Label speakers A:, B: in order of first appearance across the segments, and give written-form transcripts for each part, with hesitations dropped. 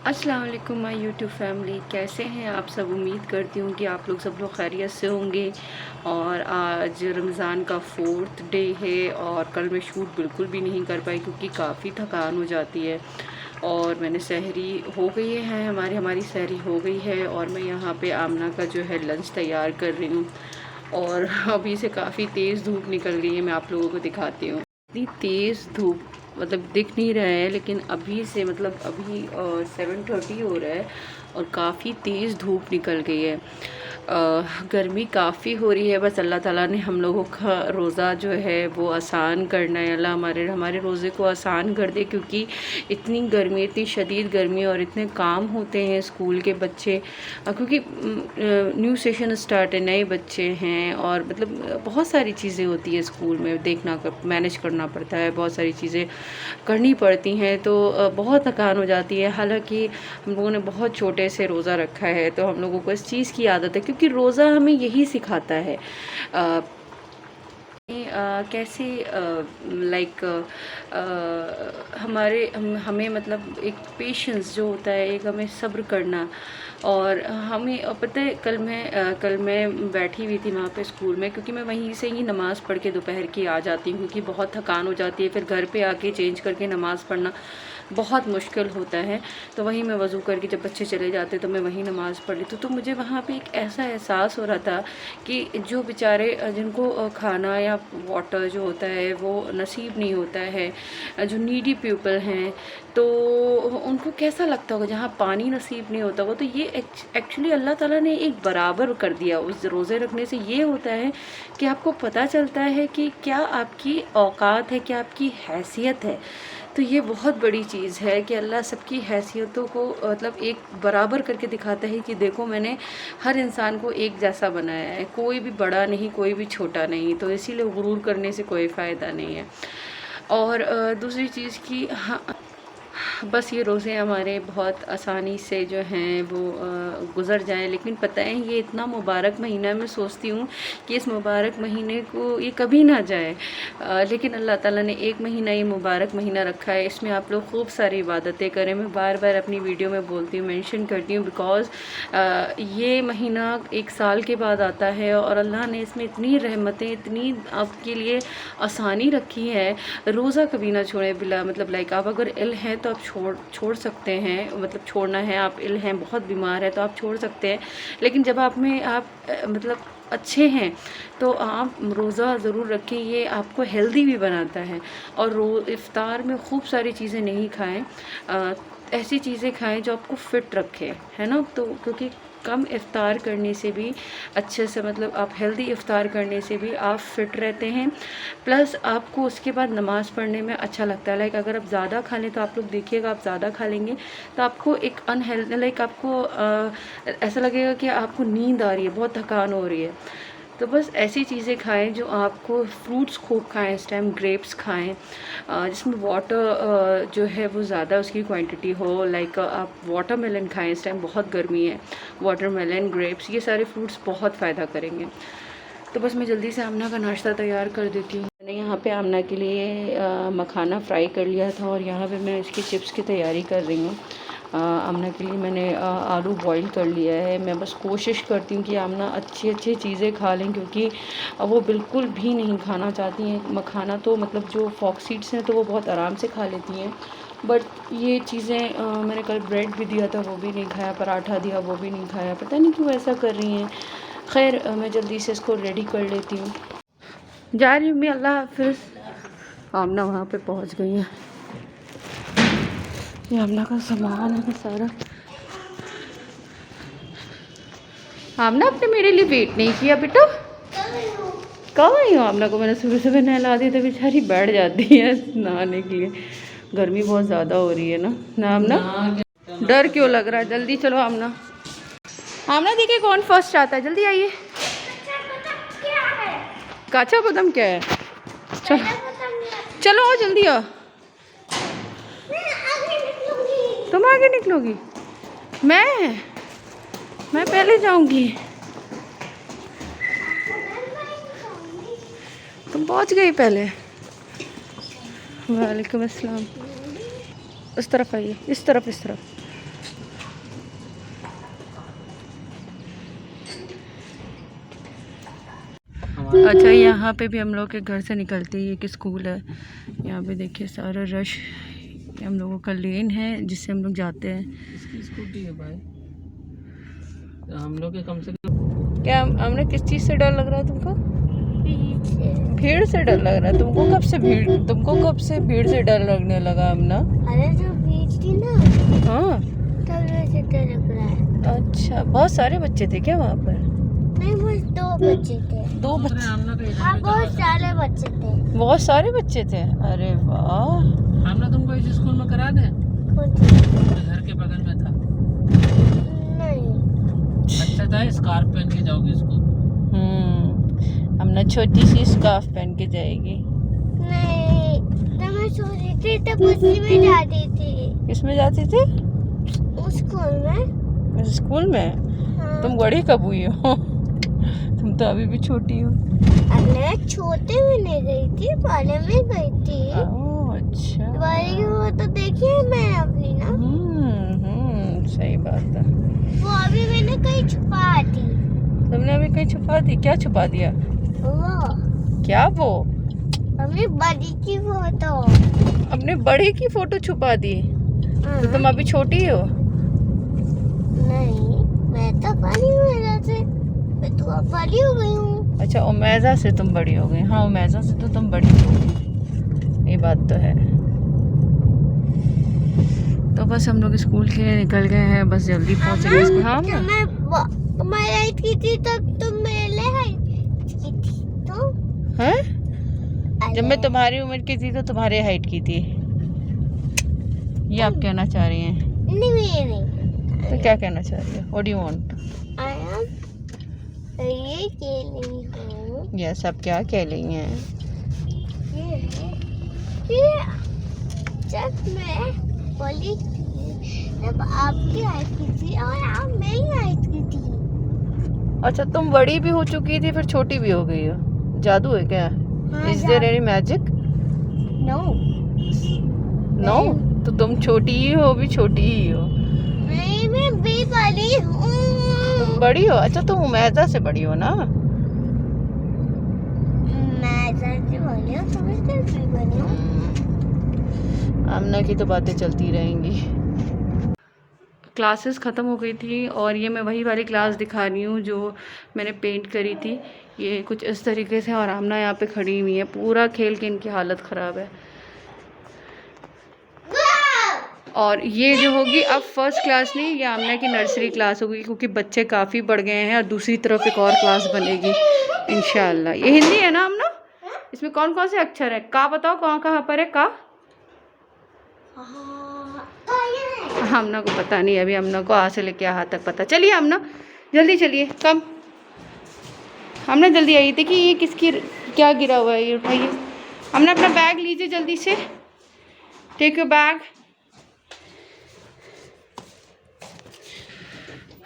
A: अस्सलाम वालेकुम my YouTube family, कैसे हैं आप सब। उम्मीद करती हूँ कि आप लोग सब लोग खैरियत से होंगे। और आज रमज़ान का 4th डे है और कल मैं शूट बिल्कुल भी नहीं कर पाई क्योंकि काफ़ी थकान हो जाती है। और मैंने सहरी हो गई है, हमारी सहरी हो गई है और मैं यहाँ पे आमना का जो है लंच तैयार कर रही हूँ। और अभी से काफ़ी तेज़ धूप निकल गई है, मैं आप लोगों को दिखाती हूँ। इतनी तेज़ धूप मतलब दिख नहीं रहा है, लेकिन अभी से मतलब अभी 7:30 हो रहा है और काफ़ी तेज़ धूप निकल गई है। गर्मी काफ़ी हो रही है। बस अल्लाह ताला ने हम लोगों का रोज़ा जो है वो आसान करना है। अल्लाह हमारे रोज़े को आसान कर दे, क्योंकि इतनी गर्मी, इतनी शदीद गर्मी और इतने काम होते हैं स्कूल के बच्चे, क्योंकि न्यू सेशन स्टार्ट है, नए बच्चे हैं और मतलब बहुत सारी चीज़ें होती है स्कूल में, देखना मैनेज करना पड़ता है, बहुत सारी चीज़ें करनी पड़ती हैं, तो बहुत थकान हो जाती है। हालांकि हम लोगों ने बहुत छोटे से रोज़ा रखा है तो हम लोगों को इस चीज़ की आदत है, क्योंकि रोज़ा हमें यही सिखाता है कैसे लाइक हमें मतलब एक पेशेंस जो होता है, एक हमें सब्र करना। और हमें पता है, कल मैं बैठी हुई थी वहाँ पे स्कूल में, क्योंकि मैं वहीं से ही नमाज़ पढ़ के दोपहर की आ जाती हूँ, क्योंकि बहुत थकान हो जाती है, फिर घर पे आके चेंज करके नमाज़ पढ़ना बहुत मुश्किल होता है। तो वहीं मैं वज़ू करके जब बच्चे चले जाते तो मैं वहीं नमाज़ पढ़ लेती। तो मुझे वहाँ पे एक ऐसा एहसास हो रहा था कि जो बेचारे जिनको खाना या वाटर जो होता है वो नसीब नहीं होता है, जो नीडी पीपल हैं, तो उनको कैसा लगता होगा जहाँ पानी नसीब नहीं होता वो। तो ये एक्चुअली अल्लाह ताला ने एक बराबर कर दिया। उस रोज़े रखने से ये होता है कि आपको पता चलता है कि क्या आपकी औकात है, क्या आपकी हैसियत है। तो ये बहुत बड़ी चीज़ है कि अल्लाह सबकी हैसियतों को मतलब एक बराबर करके दिखाता है कि देखो, मैंने हर इंसान को एक जैसा बनाया है, कोई भी बड़ा नहीं, कोई भी छोटा नहीं। तो इसीलिए गुरूर करने से कोई फ़ायदा नहीं है। और दूसरी चीज़ की, हाँ, बस ये रोज़े हमारे बहुत आसानी से जो हैं वो गुज़र जाएं। लेकिन पता है, ये इतना मुबारक महीना, मैं सोचती हूँ कि इस मुबारक महीने को ये कभी ना जाए। लेकिन अल्लाह ताला ने एक महीना ये मुबारक महीना रखा है, इसमें आप लोग खूब सारी इबादतें करें। मैं बार बार अपनी वीडियो में बोलती हूँ, मेंशन करती हूँ, बिकॉज़ ये महीना एक साल के बाद आता है और अल्लाह ने इसमें इतनी रहमतें, इतनी आपके लिए आसानी रखी है। रोज़ा कभी ना छोड़ें बिला मतलब लाइक, आप अगर इल हैं तो आप छोड़ सकते हैं, मतलब छोड़ना है, आप इल हैं, बहुत बीमार है तो आप छोड़ सकते हैं। लेकिन जब आप मतलब अच्छे हैं तो आप रोज़ा ज़रूर रखें, ये आपको हेल्दी भी बनाता है। और इफ्तार में खूब सारी चीज़ें नहीं खाएं, ऐसी चीज़ें खाएं जो आपको फ़िट रखे, है ना। तो क्योंकि कम इफ़्तार करने से भी अच्छे से, मतलब आप हेल्दी इफ़्तार करने से भी आप फ़िट रहते हैं, प्लस आपको उसके बाद नमाज़ पढ़ने में अच्छा लगता है। लाइक अगर आप ज़्यादा खा लें तो आप लोग देखिएगा, आप ज़्यादा खा लेंगे तो आपको एक अनहेल्दी, लाइक आपको ऐसा लगेगा कि आपको नींद आ रही है, बहुत थकान हो रही है। तो बस ऐसी चीज़ें खाएं जो आपको, फ्रूट्स खूब खाएं इस टाइम, ग्रेप्स खाएं जिसमें वाटर जो है वो ज़्यादा उसकी क्वांटिटी हो। लाइक आप वाटरमेलन खाएं, इस टाइम बहुत गर्मी है। वाटरमेलन, ग्रेप्स, ये सारे फ्रूट्स बहुत फ़ायदा करेंगे। तो बस मैं जल्दी से आमना का नाश्ता तैयार कर देती हूँ। मैंने यहाँ पे आमना के लिए मखाना फ्राई कर लिया था और यहाँ पे मैं इसकी चिप्स की तैयारी कर रही हूँ। आमना के लिए मैंने आलू बॉईल कर लिया है। मैं बस कोशिश करती हूँ कि आमना अच्छी अच्छी चीज़ें खा लें, क्योंकि वो बिल्कुल भी नहीं खाना चाहती हैं मखाना। तो मतलब जो फॉक्सीड्स हैं तो वो बहुत आराम से खा लेती हैं, बट ये चीज़ें मैंने कल ब्रेड भी दिया था वो भी नहीं खाया, पराठा दिया वो भी नहीं खाया, पता नहीं क्यों ऐसा कर रही हैं। खैर मैं जल्दी से इसको रेडी कर लेती हूँ, जा रही हूँ मैं। अल्लाह हाफिज़। आमना वहाँ पे पहुँच गई है। ये आमना का सामान है सारा। आमना, आपने मेरे लिए वेट नहीं किया बेटा। कब आई हो? आमना को मैंने सुबह सुबह नहला दी तो बेचारी बैठ जाती है नहाने के लिए। गर्मी बहुत ज़्यादा हो रही है ना आमना? डर क्यों लग रहा है? जल्दी चलो आमना। आमना देखिए कौन फर्स्ट आता है, जल्दी आइए। काचा बादाम क्या है? चलो चलो आओ, जल्दी आओ। तुम आगे निकलोगी? मैं पहले जाऊंगी। तुम पहुंच गई पहले। वालेकुम अस्सलाम। उस तरफ आइए, इस तरफ। अच्छा, यहाँ पे भी हम लोग के घर से निकलते ही एक स्कूल है। यहाँ पे देखिए सारा रश। हम लोगों का लेन है जिससे हम लोग जाते हैं।
B: इसकी स्कूटी है भाई, हम लोग के कम से कम।
A: क्या हमने किस चीज़ से डर लग रहा है तुमको? भीड़ से डर लग रहा है तुमको? कब से भीड़ से डर लगने लगा हमना?
C: अरे जो भीड़ थी ना,
A: हाँ
C: तब वैसे डर लग रहा है।
A: अच्छा, बहुत सारे बच्चे थे क्या वहाँ पर?
C: नहीं, बस 2 बच्चे थे।
A: 2 बच्चे?
C: हाँ, बहुत सारे बच्चे थे।
A: बहुत सारे बच्चे थे, अरे वाह।
B: हमने तुमको इस स्कूल में करा दे,
C: कौन सी?
B: घर के बगल में था।
C: नहीं।
B: अच्छा था, स्कार्फ पहन के जाओगे स्कूल।
A: हमने छोटी सी स्कार्फ पहन के जाएगी।
C: नहीं, तो मैं छोटी थी तब उसी में जाती थी।
A: किसमें जाती थी?
C: उस स्कूल में।
A: स्कूल में?
C: हाँ।
A: तुम बड़ी कब हुई हो? तुम तो अभी भी छोटी हो।
C: अरे छोटे में नहीं गई थी, बड़े में गई थी।
A: ओह अच्छा।
C: बड़ी वो तो देखी है मैं अपनी ना।
A: सही बात है।
C: वो अभी मैंने कहीं छुपा दी।
A: तुमने अभी कहीं छुपा दी? क्या छुपा दिया?
C: वो
A: क्या वो?
C: अपनी बड़ी की फोटो।
A: अपने बड़े की फोटो छुपा दी? तो तुम अभी छोटी हो?
C: नहीं, मैं तो बड़ी हूँ मेरा से। मैं तो अब बड़ी हो गई हूँ।
A: अच्छा, उमेजा से तुम बड़ी हो गई। हाँ, उमेजा से तो तुम बड़ी हो, ये बात तो है। तो बस हम लोग स्कूल के लिए निकल गए हैं, बस जल्दी पहुंचेंगे स्कूल। हाँ,
C: जब मैं तुम्हारी हाइट की थी तब तुम मेरे हाइट की थी तो।
A: हैं? जब मैं तुम्हारी उम्र की थी तो तुम्हारे हाइट की थी, ये आप कहना चाह रही हैं?
C: नहीं, नहीं।
A: तो क्या कहना चाह रही है? What do you want?
C: ये कह रही हूँ।
A: यस, आप क्या कह रही हैं?
C: ये जब मैं बोली थी तब आपकी हाइट की थी और आप मेरी हाइट की थी।
A: अच्छा, तुम बड़ी भी हो चुकी थी फिर छोटी भी हो गई हो? जादू है क्या? Is there any magic?
C: No.
A: No, तो तुम छोटी ही हो, भी छोटी ही हो।
C: नहीं, मैं भी बड़ी हूँ।
A: तुम बड़ी हो? अच्छा, तुम उमेजा से बड़ी हो ना?
C: मैं जैसे बड़ी हूँ, समझते भी बड़ी हूँ।
A: आमना की तो बातें चलती रहेंगी। क्लासेस ख़त्म हो गई थी और ये मैं वही वाली क्लास दिखा रही हूँ जो मैंने पेंट करी थी। ये कुछ इस तरीके से, और आमना यहाँ पे खड़ी हुई है। पूरा खेल के इनकी हालत ख़राब है। और ये जो होगी अब फर्स्ट क्लास नहीं, ये आमना की नर्सरी क्लास होगी, क्योंकि बच्चे काफ़ी बढ़ गए हैं और दूसरी तरफ एक और क्लास बनेगी इंशाल्लाह। ये हिंदी है ना आमना? इसमें कौन कौन से अक्षर है? का बताओ, कौन कहाँ पर है का? हमना को पता नहीं, अभी हमना को आ से लेके यहाँ तक पता। चलिए हमना, जल्दी चलिए, कम हमने जल्दी आई थी कि ये किसकी क्या गिरा हुआ है, ये उठाइए। हमने अपना बैग लीजिए जल्दी से, टेक योर बैग।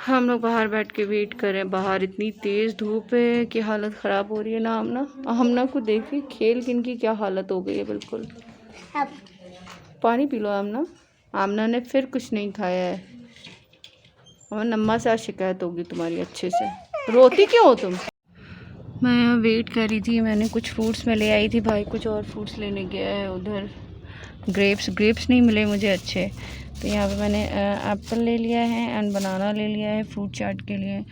A: हम लोग बाहर बैठ के वेट कर रहे हैं। बाहर इतनी तेज़ धूप है कि हालत ख़राब हो रही है ना। हमना को देखिए खेल के इनकी क्या हालत हो गई है बिल्कुल। पानी पी लो आमना। आमना ने फिर कुछ नहीं खाया है, और नम्मा से आज शिकायत होगी तुम्हारी अच्छे से। रोती क्यों हो तुम? मैं यहाँ वेट कर रही थी, मैंने कुछ फ्रूट्स में ले आई थी, भाई कुछ और फ्रूट्स लेने गया है उधर। ग्रेप्स नहीं मिले मुझे अच्छे, तो यहाँ पे मैंने एप्पल ले लिया है एंड बनाना ले लिया है फ्रूट चाट के लिए।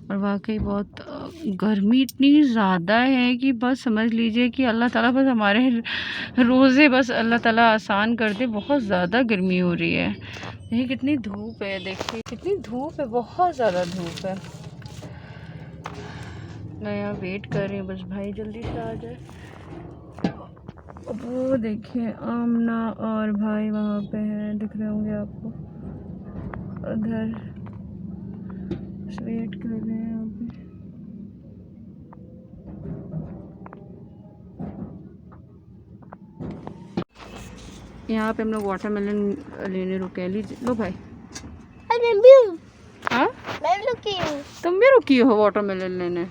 A: और वाकई बहुत गर्मी इतनी ज़्यादा है कि बस समझ लीजिए कि अल्लाह ताला बस हमारे रोज़े बस अल्लाह ताला आसान कर दे। बहुत ज़्यादा गर्मी हो रही है। ये कितनी धूप है, देखिए कितनी धूप है, बहुत ज़्यादा धूप है। मैं यहाँ वेट कर रही हूँ बस भाई जल्दी से आ जाए। वो देखिए आमना और भाई वहाँ पे हैं, दिख रहे होंगे आपको उधर, वेट कर रहे हैं यहाँ पे। यहाँ पे हम लोग वाटरमेलन लेने रुके हैं। लीजिए, लो भाई।
C: अरे भी
A: हाँ,
C: मैं रुकी हूँ।
A: तुम भी रुकी हो वाटरमेलन लेने?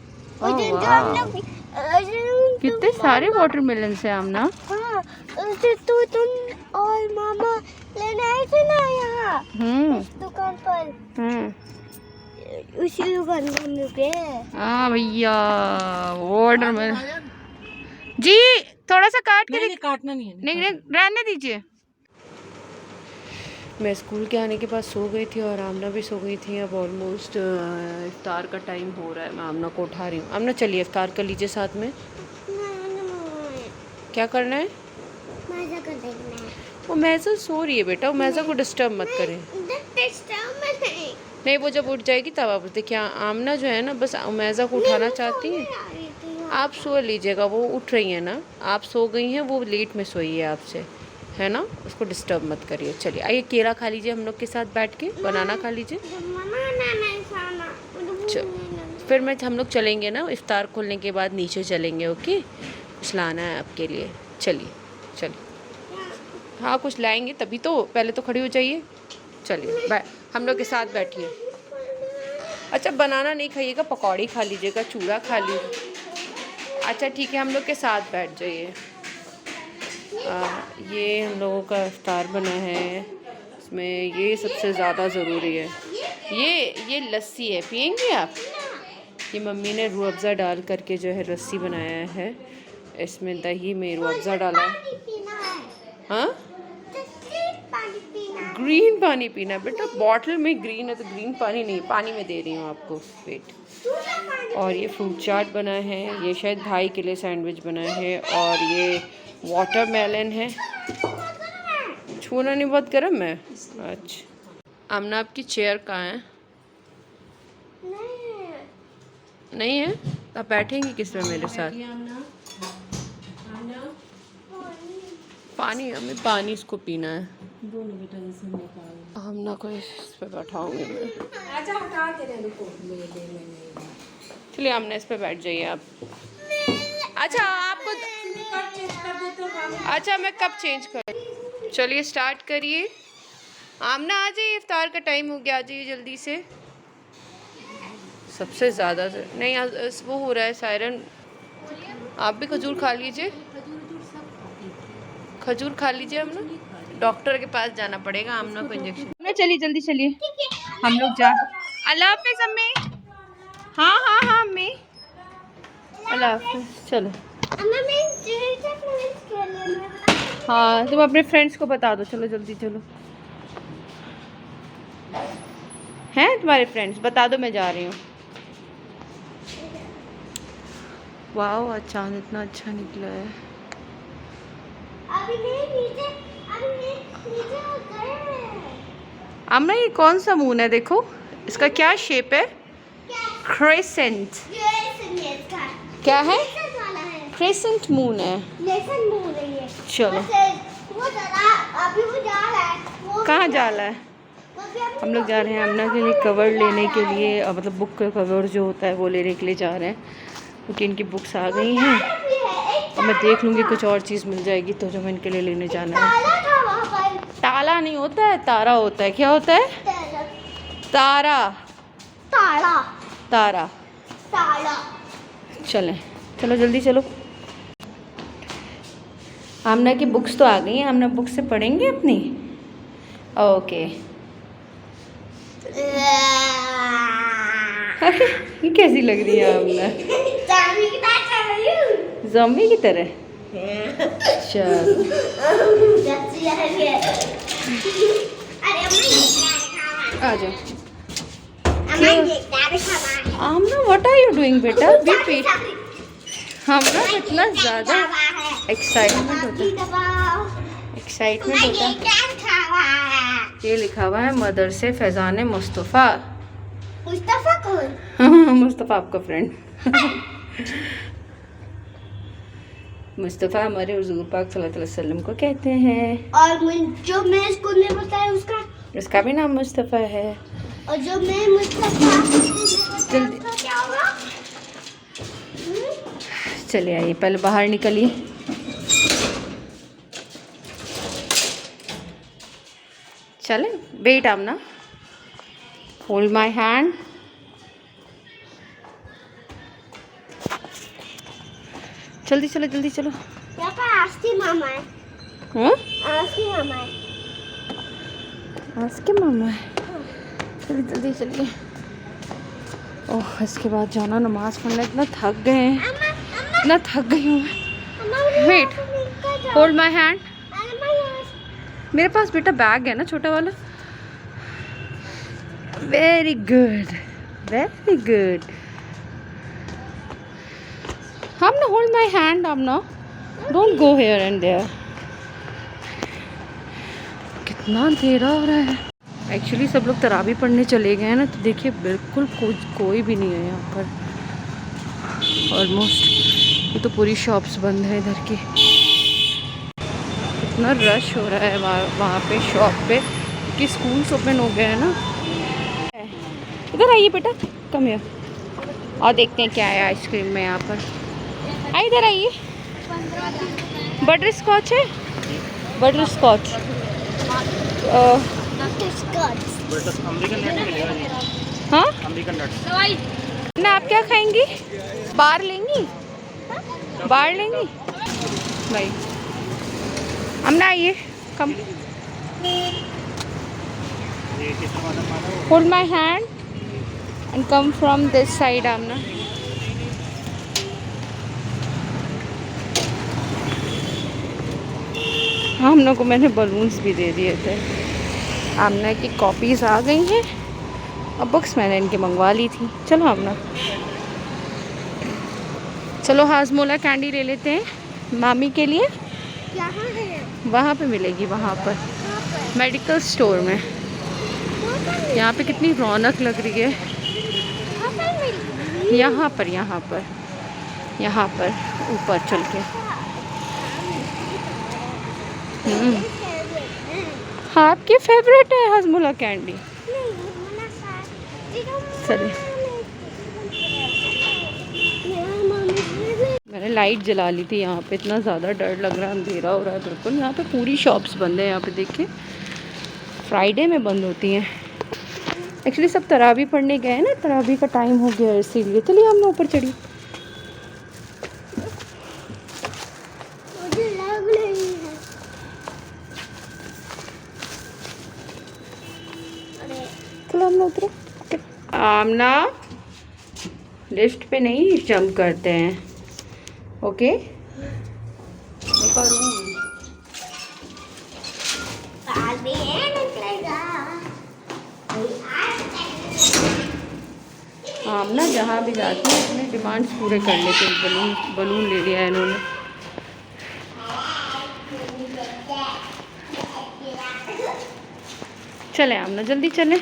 A: कितने सारे वाटरमेलन से आमना।
C: हाँ, तो तुम और मामा लेने आए थे ना यहाँ इस दुकान पर। उसी दुकान में हम रुके।
A: हाँ भैया ऑर्डर में जी थोड़ा सा काट के
B: नहीं काटना नहीं है।
A: नहीं रहने दीजिए। मैं स्कूल के आने के बाद सो गई थी और आमना भी सो गई थी। अब ऑलमोस्ट इफ्तार का टाइम हो रहा है। मैं आमना को उठा रही हूँ। आमना चलिए इफ्तार कर लीजिए साथ में। क्या करना है?
C: मजा कर देखना है।
A: वो मैज़ा सो रही है बेटा, वो मैज़ा को डिस्टर्ब मत करें। नहीं वो जब उठ जाएगी तब आप देखिए। आमना जो है ना बस मैज़ा को उठाना चाहती है। आप सो लीजिएगा, वो उठ रही है ना। आप सो गई हैं, वो लेट में सोई है आपसे, है ना। उसको डिस्टर्ब मत करिए। चलिए आइए केला खा लीजिए हम लोग के साथ बैठ के, बनाना खा लीजिए। फिर हम लोग चलेंगे ना इफ्तार खोलने के बाद, नीचे चलेंगे। ओके कुछ लाना है आपके लिए। चलिए चलिए हाँ कुछ लाएंगे तभी तो, पहले तो खड़ी हो जाइए। चलिए हम लोग के साथ बैठिए। अच्छा बनाना नहीं खाइएगा, पकौड़ी खा लीजिएगा, चूड़ा खा लीजिए। अच्छा ठीक है हम लोग के साथ बैठ जाइए। ये हम लोगों का इफ्तार बना है। इसमें ये सबसे ज़्यादा ज़रूरी है। ये लस्सी है, पियेंगे आप? ये मम्मी ने रूह अफ़ज़ा डाल करके जो है लस्सी बनाया है। इसमें दही में रूह अफ़ज़ा डाला है। हाँ ग्रीन पानी पीना है बेटा। बॉटल में ग्रीन है तो ग्रीन पानी नहीं, पानी में दे रही हूँ आपको। वेट। और ये फ्रूट चाट बना है। ये शायद भाई के लिए सैंडविच बना है। और ये वाटरमेलन है। छूना नहीं, बहुत गर्म है। अच्छा आमना आपकी चेयर कहाँ है? नहीं है? आप बैठेंगी किस में मेरे साथ? पानी, हमें पानी इसको पीना है। हम ना कोई इस पे बैठाऊंगी मैं। चलिए हमने इस पे बैठ जाइए आप। अच्छा आपको अच्छा मैं कब चेंज कर? चलिए स्टार्ट करिए। आमना आ जाइए, इफ्तार का टाइम हो गया, आ जाइए जल्दी से। सबसे ज़्यादा नहीं वो हो रहा है सायरन। आप भी खजूर खा लीजिए, खजूर खा लीजिए। हम ना डॉक्टर के पास जाना पड़ेगा आमना को इंजेक्शन। ना चलिए जल्दी चलिए हम लोग जा। अल्लाह हाफिज़ अम्मी। हाँ हाँ हाँ अम्मी अल्लाह हाफिज़। चलो हाँ तुम अपने फ्रेंड्स को बता दो। चलो जल्दी चलो। हैं तुम्हारे फ्रेंड्स? बता दो मैं जा रही हूँ। वाह आज चांद इतना अच्छा निकला है। आमना ये कौन सा मून है? देखो इसका क्या शेप है? क्रेसेंट। क्या है? क्रेसेंट मून है। चलो कहाँ जा रहा है? हम लोग जा रहे हैं आमना के लिए कवर लेने के लिए, मतलब बुक का कवर जो होता है वो लेने के लिए जा रहे हैं, क्योंकि इनकी बुक्स आ गई हैं। और मैं देख लूँगी कुछ और चीज़ मिल जाएगी तो जो मैं इनके लिए लेने जाना है। ताला नहीं होता है, तारा होता है। क्या होता है? तारा। तारा तारा तारा। चलें चलो जल्दी चलो। आमना की बुक्स तो आ गई हैं। आमना बुक से पढ़ेंगे अपनी। ओके ये कैसी लग रही है आमना? ज़ॉम्बी की तरह। चलो आ जाओ। आमना व्हाट आर यू डूइंग बेटा? बी पेट। आमना इतना ज़्यादा एक्साइटमेंट होता है। ये लिखा हुआ है मदरसे फैज़ान मुस्तफ़ा।
C: मुस्तफा कौन?
A: मुस्तफ़ा आपका फ्रेंड। मुस्तफ़ा हमारे हुज़ूर पाक सल्लल्लाहु अलैहि वसल्लम को कहते हैं।
C: और जो मैं स्कूल में बताया
A: उसका भी नाम मुस्तफ़ा है।
C: और जो मैं मुस्तफा
A: जल्दी
C: क्या होगा?
A: चलिए आइए पहले बाहर निकलिए। चले wait Amna, hold my hand. जल्दी चलो जल्दी चलो।
C: यहाँ पर आस्ती मामा है। आस्ती मामा है।
A: आज के मामा है। चलिए जल्दी चलिए। ओह इसके बाद जाना नमाज़ पढ़ना। इतना थक गए हैं, इतना थक गई हूँ मैं। Wait, hold my hand. मेरे पास बेटा बैग है ना छोटा वाला। Very good, very good. Amna, hold my hand, Amna. Don't go here and there. कितना अंधेरा हो रहा है। एक्चुअली सब लोग तरावी पढ़ने चले गए हैं ना, तो देखिए बिल्कुल कोई भी नहीं है यहाँ पर ऑलमोस्ट। ये तो पूरी शॉप्स बंद है इधर की। इतना रश हो रहा है वहाँ पे शॉप पे, क्योंकि स्कूल्स ओपन हो गए हैं ना। इधर आइए बेटा, कम हियर, और देखते हैं क्या है आइसक्रीम में यहाँ पर। इधर आइए। बटर स्कॉच है, बटर स्कॉच। हाँ ना, आप क्या खाएंगी? बार लेंगी? बार लेंगी भाई? हम ना आइए, come. Hold my hand and come from this side. Amna, Amna को मैंने बलून्स भी दे दिए थे। आमना की कॉपीज़ आ गई हैं और बुक्स मैंने इनके मंगवा ली थी। चलो आमना, चलो हाजमोला कैंडी ले लेते हैं मामी के लिए।
C: यहाँ है,
A: वहाँ पे मिलेगी, वहाँ पर मेडिकल स्टोर में। यहाँ पे कितनी रौनक लग रही है। यहाँ पर यहाँ पर ऊपर चल के। हाँ, आपकी फेवरेट है हाजमोला कैंडी। चलिए, मैंने लाइट जला ली थी यहाँ पे। इतना ज़्यादा डर लग रहा है, अंधेरा हो रहा है बिल्कुल। यहाँ पे पूरी शॉप्स बंद है। यहाँ पे देखिए फ्राइडे में बंद होती हैं। एक्चुअली सब तरावी पढ़ने गए हैं ना, तरावी का टाइम हो गया है इसीलिए। चलिए हम ऊपर चढ़िए।
C: मुझे लग रही है।
A: चलो हम उतरे। आमना, लिफ्ट पे नहीं जंप करते हैं, ओके? आमना जहाँ भी जाती है अपने डिमांड्स पूरे कर लेते हैं। बलून ले लिया है इन्होंने। चले आमना, जल्दी चले।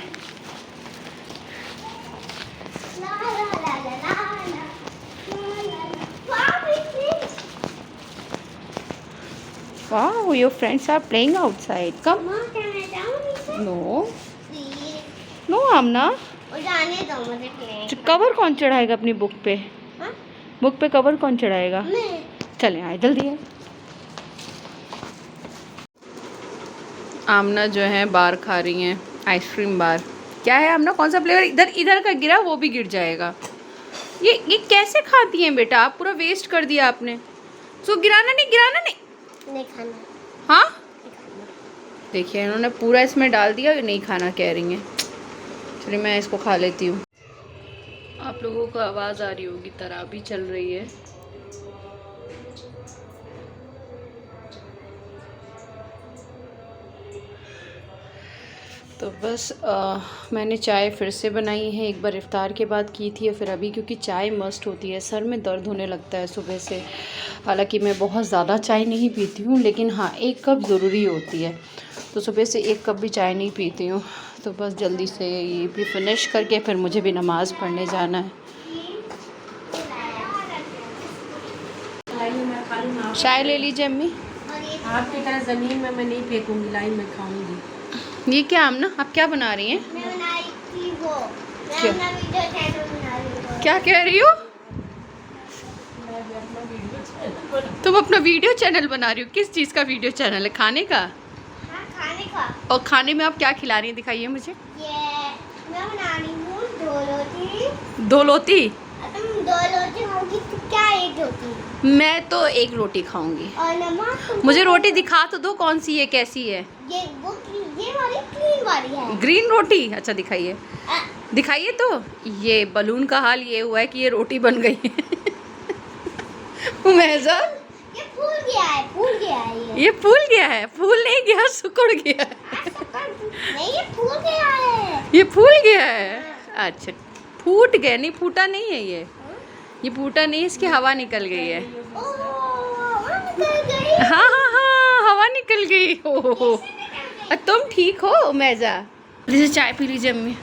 A: Wow, your friends are playing outside. Come. No. No, Amna.
C: जाने दो मुझे play।
A: कवर कौन चढ़ाएगा अपनी बुक पे?
C: हाँ?
A: बुक पे कवर कौन चढ़ाएगा?
C: मैं।
A: चले आए, जल्दी है। आमना जो है बार खा रही हैं, आइसक्रीम बार। क्या है आमना, कौन सा फ्लेवर? इधर का गिरा, वो भी गिर जाएगा। ये कैसे खाती हैं बेटा? आप पूरा वेस्ट कर दिया आपने। सो गिराना नहीं।
C: नहीं खाना।
A: हाँ, देखिए इन्होंने पूरा इसमें डाल दिया, नहीं खाना कह रही हैं। चलिए मैं इसको खा लेती हूँ। आप लोगों को आवाज़ आ रही होगी, तरावी चल रही है। तो बस मैंने चाय फिर से बनाई है। एक बार इफ्तार के बाद की थी और फिर अभी, क्योंकि चाय मस्ट होती है। सर में दर्द होने लगता है सुबह से। हालांकि मैं बहुत ज़्यादा चाय नहीं पीती हूँ, लेकिन हाँ 1 कप ज़रूरी होती है। तो सुबह से 1 कप भी चाय नहीं पीती हूँ। तो बस जल्दी से ये भी फिनिश करके फिर मुझे भी नमाज़ पढ़ने जाना है। चाय ले लीजिए अम्मी।
D: आपकी तरह ज़मीन में मैं नहीं फेंकूंगी, लाइन में खाऊंगी।
A: ये क्या आमना, आप क्या बना रही हैं?
C: मैं बनाई थी वो। मैं
A: क्या?
C: अपना वीडियो चैनल बना रही हूँ।
A: क्या कह रही हो? तुम अपना वीडियो चैनल बना रही हो? किस चीज़ का वीडियो चैनल है? खाने का?
C: हाँ, खाने का।
A: और खाने में आप क्या खिला रही हैं, दिखाइए मुझे।
C: ये मैं बना रही हूँ 2 रोटी।
A: 2 रोटी?
C: तुम 2 रोटी खाओगी तो क्या 1 रोटी?
A: मैं तो 1 रोटी खाऊंगी।
C: और नमक तुमको-
A: मुझे रोटी दिखा तो दो, कौन सी है, कैसी है?
C: ये वाली क्लीन वाली है।
A: ग्रीन रोटी? अच्छा दिखाइए। दिखाइए तो। ये बलून का हाल ये हुआ है कि ये रोटी बन गई है। उमेजा,
C: ये फूल गया है, फूल गया है
A: ये फूल गया है। फूल नहीं गया, सिकुड़ गया है।
C: नहीं, ये फूल गया है।
A: ये फूल गया है। अच्छा, फूट गया, नहीं फूटा नहीं है ये फूटा नहीं, इसकी हवा निकल गई है।
C: ओह, निकल गई।
A: हाँ हाँ हाँ, हवा निकल गई। हो तुम ठीक हो उमेजा? लीजिए चाय पी लीजिए अम्मी।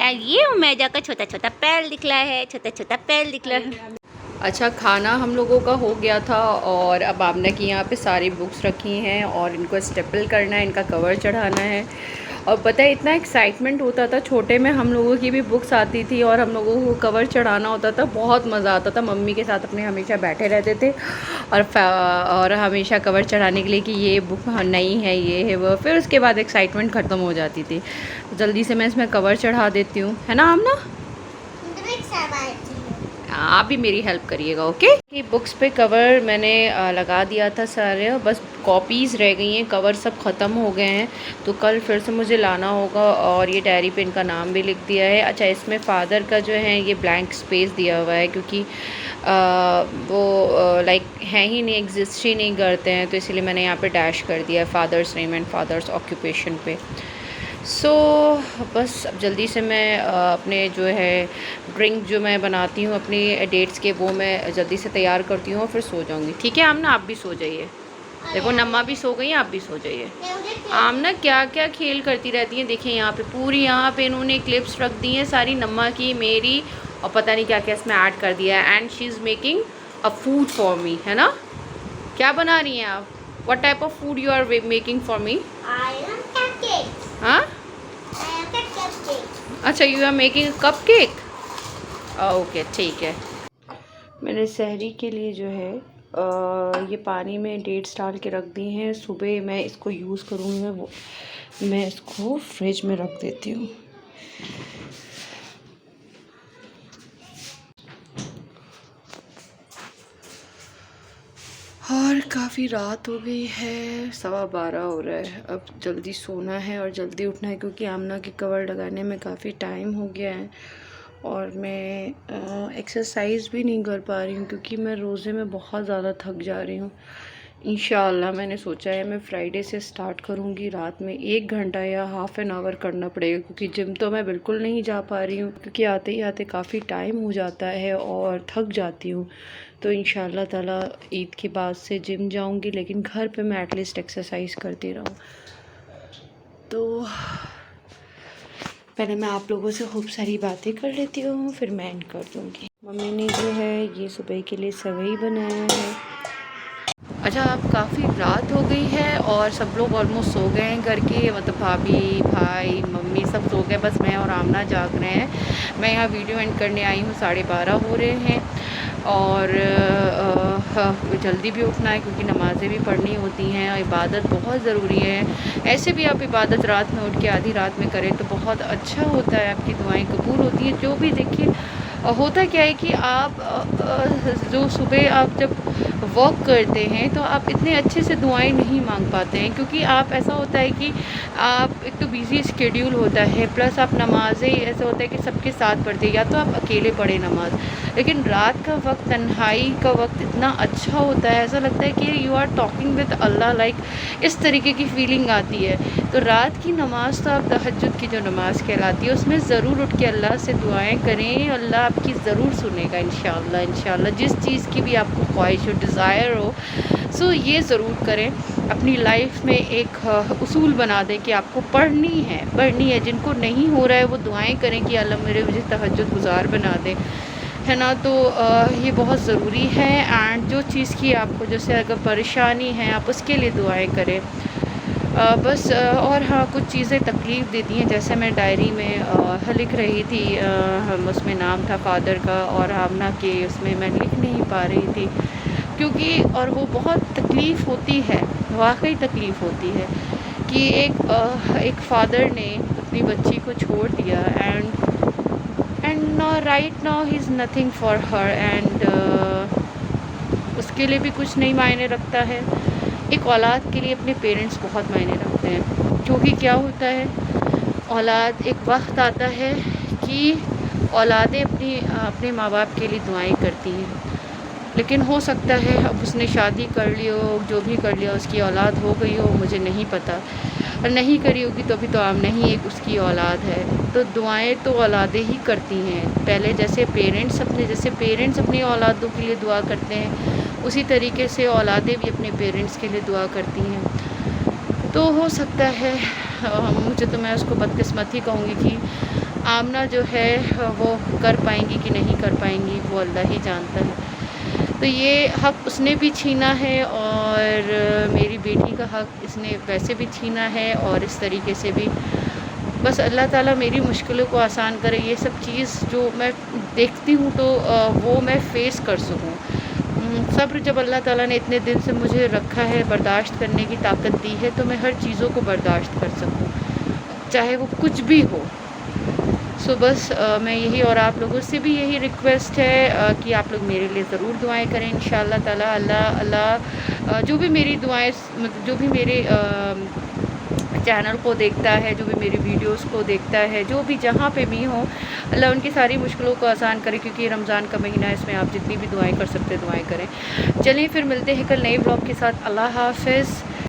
A: ये उमेजा का छोटा छोटा पैर निकला है, छोटा छोटा पैर निकला है। अच्छा, खाना हम लोगों का हो गया था और अब आमना की यहाँ पे सारी बुक्स रखी हैं और इनको स्टेपल करना है, इनका कवर चढ़ाना है। और पता है इतना एक्साइटमेंट होता था, छोटे में हम लोगों की भी बुक्स आती थी और हम लोगों को कवर चढ़ाना होता था, बहुत मज़ा आता था। मम्मी के साथ अपने हमेशा बैठे रहते थे और हमेशा कवर चढ़ाने के लिए कि ये बुक नई है, ये है वो। फिर उसके बाद एक्साइटमेंट ख़त्म हो जाती थी। जल्दी से मैं इसमें कवर चढ़ा देती हूँ, है ना आमना? आप भी मेरी हेल्प करिएगा, ओके? ये बुक्स पे कवर मैंने लगा दिया था सारे, बस कॉपीज़ रह गई हैं, कवर सब ख़त्म हो गए हैं। तो कल फिर से मुझे लाना होगा। और ये डायरी पे इनका नाम भी लिख दिया है। अच्छा, इसमें फ़ादर का जो है ये ब्लैंक स्पेस दिया हुआ है क्योंकि वो लाइक हैं ही नहीं, एग्जिस्ट ही नहीं करते हैं, तो इसलिए मैंने यहाँ पे डैश कर दिया है father's name and father's occupation पे। सो बस अब जल्दी से मैं अपने जो है ड्रिंक जो मैं बनाती हूँ अपनी डेट्स के, वो मैं जल्दी से तैयार करती हूँ और फिर सो जाऊँगी। ठीक है आमना, आप भी सो जाइए। देखो नम्मा भी सो गई, आप भी सो जाइए। आमना क्या क्या खेल करती रहती हैं। देखिए यहाँ पे पूरी, यहाँ पे इन्होंने क्लिप्स रख दी हैं सारी, नम्मा की, मेरी, और पता नहीं क्या क्या इसमें ऐड कर दिया है। And she is making a food for me, है ना? क्या बना रही हैं आप? What type of food you are making for me? हाँ, अच्छा, you are making cupcake. Okay, ठीक है। मैंने सहरी के लिए जो है ये पानी में डेट्स डाल के रख दी हैं। सुबह मैं इसको यूज़ करूँगी, मैं इसको फ्रिज में रख देती हूँ। और काफ़ी रात हो गई है, 12:15 हो रहा है। अब जल्दी सोना है और जल्दी उठना है क्योंकि आमना की कवर लगाने में काफ़ी टाइम हो गया है। और मैं एक्सरसाइज भी नहीं कर पा रही हूँ क्योंकि मैं रोज़े में बहुत ज़्यादा थक जा रही हूँ। इंशाल्लाह मैंने सोचा है मैं फ्राइडे से स्टार्ट करूँगी, रात में 1 घंटा या हाफ़ एन आवर करना पड़ेगा क्योंकि जिम तो मैं बिल्कुल नहीं जा पा रही हूँ क्योंकि आते ही आते काफ़ी टाइम हो जाता है और थक जाती हूँ। तो इंशाल्लाह ताला ईद के बाद से जिम जाऊँगी, लेकिन घर पे मैं एटलीस्ट एक्सरसाइज करती रहूँ। तो पहले मैं आप लोगों से खूब सारी बातें कर लेती हूँ, फिर मैं एंड कर दूँगी। मम्मी ने जो है ये सुबह के लिए सेवई बनाया है। अच्छा, अब काफ़ी रात हो गई है और सब लोग ऑलमोस्ट सो गए हैं घर के, मतलब भाभी, भाई, मम्मी सब सो गए, बस मैं और आमना जाग रहे हैं। मैं यहाँ वीडियो एंड करने आई हूँ, 12:30 हो रहे हैं और जल्दी भी उठना है क्योंकि नमाज़ें भी पढ़नी होती हैं और इबादत बहुत ज़रूरी है। ऐसे भी आप इबादत रात में उठ के आधी रात में करें तो बहुत अच्छा होता है, आपकी दुआएं कबूल होती हैं। जो भी देखिए होता क्या है कि आप जो सुबह आप जब वॉक करते हैं तो आप इतने अच्छे से दुआएं नहीं मांग पाते हैं क्योंकि आप, ऐसा होता है कि आप एक तो बिज़ी शेड्यूल होता है, प्लस आप नमाज़ें ऐसा होता है कि सबके साथ पढ़ते हैं या तो आप अकेले पढ़े नमाज। लेकिन रात का वक्त, तन्हाई का वक्त इतना अच्छा होता है, ऐसा लगता है कि you are talking with Allah, like इस तरीके की फ़ीलिंग आती है। तो रात की नमाज़ तो आप तहज्जुद की जो नमाज़ कहलाती है उसमें ज़रूर उठ के अल्लाह से दुआएं करें, अल्लाह आपकी ज़रूर सुनेगा इंशाअल्लाह। इंशाअल्लाह जिस चीज़ की भी आपको ख्वाहिश हो, डिज़ायर हो, सो ये ज़रूर करें। अपनी लाइफ में एक उसूल बना दें कि आपको पढ़नी है। जिनको नहीं हो रहा है वो दुआएं करें कि अल्लाह मुझे तहज्जुद गुज़ार बना दे, है ना? तो ये बहुत ज़रूरी है। एंड जो चीज़ की आपको, जैसे अगर परेशानी है, आप उसके लिए दुआएं करें बस। और हाँ, कुछ चीज़ें तकलीफ़ देती हैं, जैसे मैं डायरी में लिख रही थी, उसमें नाम था फ़ादर का और आमना के, उसमें मैं लिख नहीं पा रही थी क्योंकि, और वो बहुत तकलीफ़ होती है, वाकई तकलीफ़ होती है कि एक फ़ादर ने अपनी बच्ची को छोड़ दिया and right now he is nothing for her and उसके लिए भी कुछ नहीं मायने रखता है। एक औलाद के लिए अपने पेरेंट्स बहुत मायने रखते हैं क्योंकि क्या होता है, औलाद, एक वक्त आता है कि औलादें अपने माँ बाप के लिए दुआएं करती हैं, लेकिन हो सकता है अब उसने शादी कर ली हो, जो भी कर लिया, उसकी औलाद हो गई हो, मुझे नहीं पता, और नहीं करी होगी तो अभी तो आम नहीं एक उसकी औलाद है। तो दुआएं तो औलादें ही करती हैं, पहले जैसे पेरेंट्स अपनी औलादों के लिए दुआ करते हैं, उसी तरीके से औलादें भी अपने पेरेंट्स के लिए दुआ करती हैं। तो हो सकता है मुझे तो मैं उसको बदकिस्मत ही कहूँगी कि आमना जो है वो कर पाएंगी कि नहीं कर पाएंगी, वो अल्लाह ही जानता है। तो ये हक़ उसने भी छीना है और मेरी बेटी का हक़ इसने वैसे भी छीना है, और इस तरीके से भी बस अल्लाह ताला मेरी मुश्किलों को आसान करे। ये सब चीज़ जो मैं देखती हूँ तो वो मैं फ़ेस कर सकूँ। सब्र जब अल्लाह ताला ने इतने दिन से मुझे रखा है, बर्दाश्त करने की ताकत दी है, तो मैं हर चीज़ों को बर्दाश्त कर सकूँ, चाहे वो कुछ भी हो। सो बस मैं यही, और आप लोगों से भी यही रिक्वेस्ट है कि आप लोग मेरे लिए ज़रूर दुआएं करें। इंशाअल्लाह ताला अल्लाह जो भी मेरी दुआएं, मतलब जो भी मेरे चैनल को देखता है, जो भी मेरी वीडियोस को देखता है, जो भी जहाँ पे भी हो, अल्लाह उनकी सारी मुश्किलों को आसान करे, क्योंकि रमज़ान का महीना है, इसमें आप जितनी भी दुआएं कर सकते हैं दुआएं करें। चलिए फिर मिलते हैं कल नए ब्लॉग के साथ। अल्लाह हाफ़िज़।